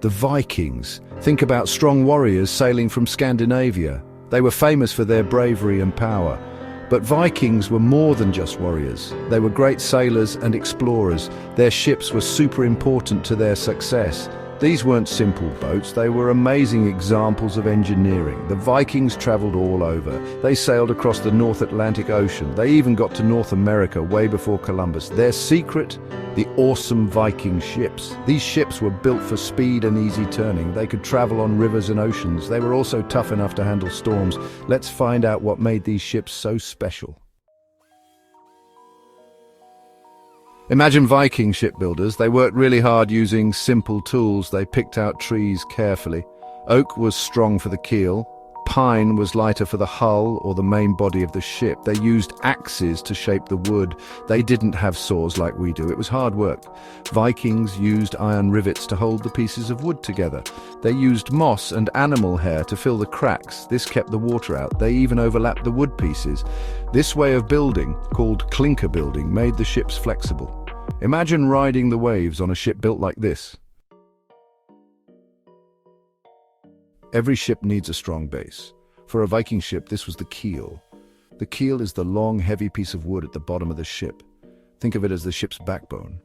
The Vikings. Think about strong warriors sailing from Scandinavia. They were famous for their bravery and power. But Vikings were more than just warriors. They were great sailors and explorers. Their ships were super important to their success. These weren't simple boats, they were amazing examples of engineering. The Vikings traveled all over. They sailed across the North Atlantic Ocean. They even got to North America way before Columbus. Their secret? The awesome Viking ships. These ships were built for speed and easy turning. They could travel on rivers and oceans. They were also tough enough to handle storms. Let's find out what made these ships so special. Imagine Viking shipbuilders. They worked really hard using simple tools. They picked out trees carefully. Oak was strong for the keel. Pine was lighter for the hull or the main body of the ship. They used axes to shape the wood. They didn't have saws like we do. It was hard work. Vikings used iron rivets to hold the pieces of wood together. They used moss and animal hair to fill the cracks. This kept the water out. They even overlapped the wood pieces. This way of building, called clinker building, made the ships flexible. Imagine riding the waves on a ship built like this. Every ship needs a strong base. For a Viking ship, this was the keel. The keel is the long, heavy piece of wood at the bottom of the ship. Think of it as the ship's backbone.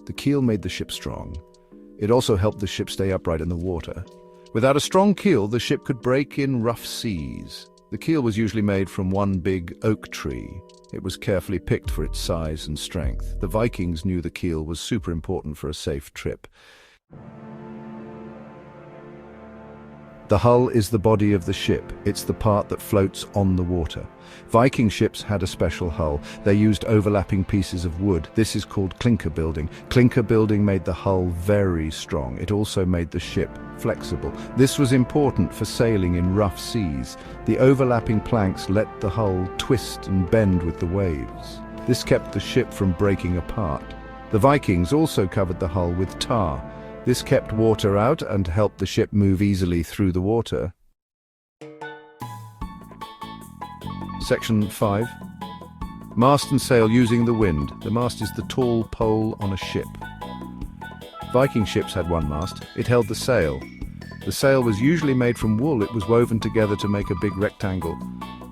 The keel made the ship strong. It also helped the ship stay upright in the water. Without a strong keel, the ship could break in rough seas. The keel was usually made from one big oak tree. It was carefully picked for its size and strength. The Vikings knew the keel was super important for a safe trip. The hull is the body of the ship. It's the part that floats on the water. Viking ships had a special hull. They used overlapping pieces of wood. This is called clinker building. Clinker building made the hull very strong. It also made the ship flexible. This was important for sailing in rough seas. The overlapping planks let the hull twist and bend with the waves. This kept the ship from breaking apart. The Vikings also covered the hull with tar. This kept water out and helped the ship move easily through the water. Section 5. Mast and sail using the wind. The mast is the tall pole on a ship. Viking ships had one mast. It held the sail. The sail was usually made from wool. It was woven together to make a big rectangle.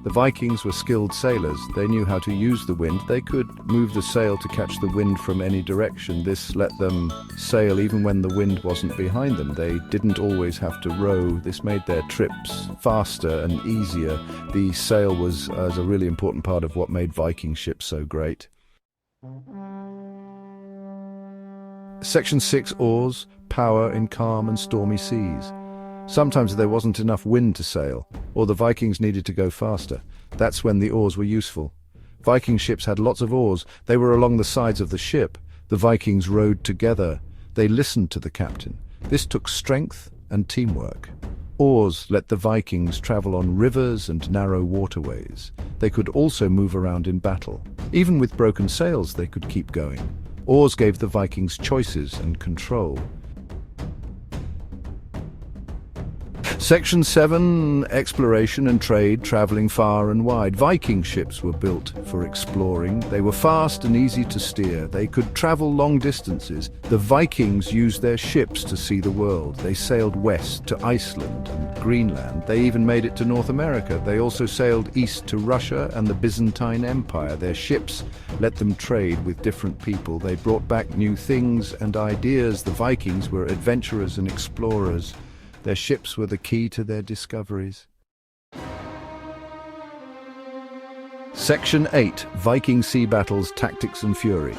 The Vikings were skilled sailors. They knew how to use the wind. They could move the sail to catch the wind from any direction. This let them sail even when the wind wasn't behind them. They didn't always have to row. This made their trips faster and easier. The sail was a really important part of what made Viking ships so great. Section 6. Oars. Power in calm and stormy seas. Sometimes there wasn't enough wind to sail, or the Vikings needed to go faster. That's when the oars were useful. Viking ships had lots of oars. They were along the sides of the ship. The Vikings rowed together. They listened to the captain. This took strength and teamwork. Oars let the Vikings travel on rivers and narrow waterways. They could also move around in battle. Even with broken sails, they could keep going. Oars gave the Vikings choices and control. Section 7. Exploration and trade, traveling far and wide. Viking ships were built for exploring. They were fast and easy to steer. They could travel long distances. The Vikings used their ships to see the world. They sailed west to Iceland and Greenland. They even made it to North America. They also sailed east to Russia and the Byzantine Empire. Their ships let them trade with different people. They brought back new things and ideas. The Vikings were adventurers and explorers. Their ships were the key to their discoveries. Section 8. Viking sea battles, tactics and fury.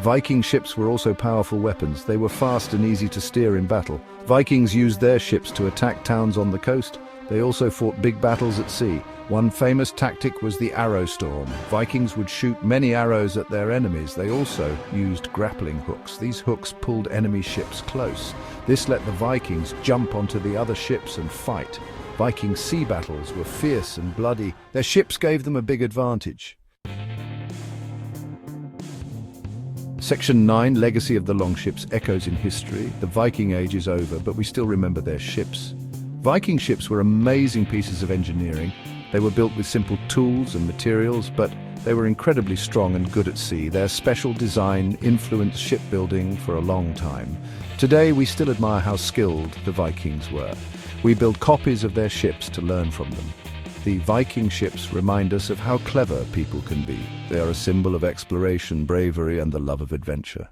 Viking ships were also powerful weapons. They were fast and easy to steer in battle. Vikings used their ships to attack towns on the coast. They also fought big battles at sea. One famous tactic was the arrow storm. Vikings would shoot many arrows at their enemies. They also used grappling hooks. These hooks pulled enemy ships close. This let the Vikings jump onto the other ships and fight. Viking sea battles were fierce and bloody. Their ships gave them a big advantage. Section 9. Legacy of the longships. Echoes in history. The Viking Age is over, but we still remember their ships. Viking ships were amazing pieces of engineering. They were built with simple tools and materials, but They were incredibly strong and good at sea. Their special design influenced shipbuilding for a long time. Today, we still admire how skilled the Vikings were. We build copies of their ships to learn from them. The Viking ships remind us of how clever people can be. They are a symbol of exploration, bravery, and the love of adventure.